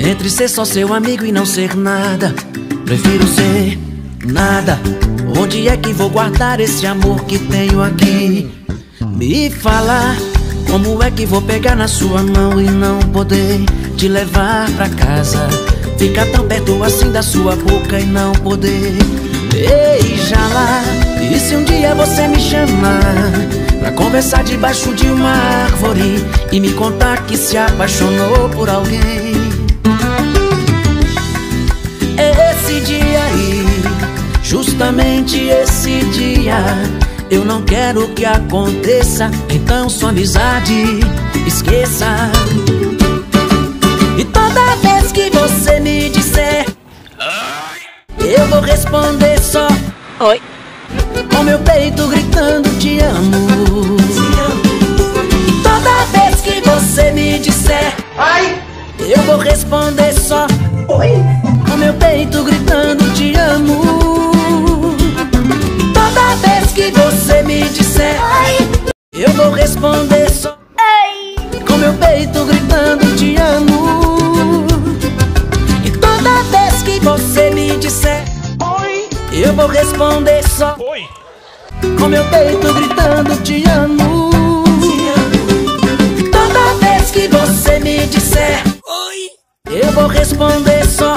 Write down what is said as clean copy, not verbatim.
Entre ser só seu amigo e não ser nada, prefiro ser nada. Onde é que vou guardar esse amor que tenho aqui? Me fala, como é que vou pegar na sua mão e não poder te levar pra casa? Ficar tão perto assim da sua boca e não poder beijá-la. E se um dia você me chamar pra conversar debaixo de uma árvore e me contar que se apaixonou por alguém, esse dia aí, justamente esse dia, eu não quero que aconteça. Então sua amizade esqueça. E toda vez que você me disser, eu vou responder só oi, com meu peito gritando te amo. E toda vez que você me disser ai, eu vou responder só oi, com meu peito gritando te amo. E toda vez que você me disser ai, eu vou responder só ai, com meu peito gritando te amo. E toda vez que você me disser oi, eu vou responder só oi, com meu peito gritando te amo. E toda vez que você me disser oi, eu vou responder só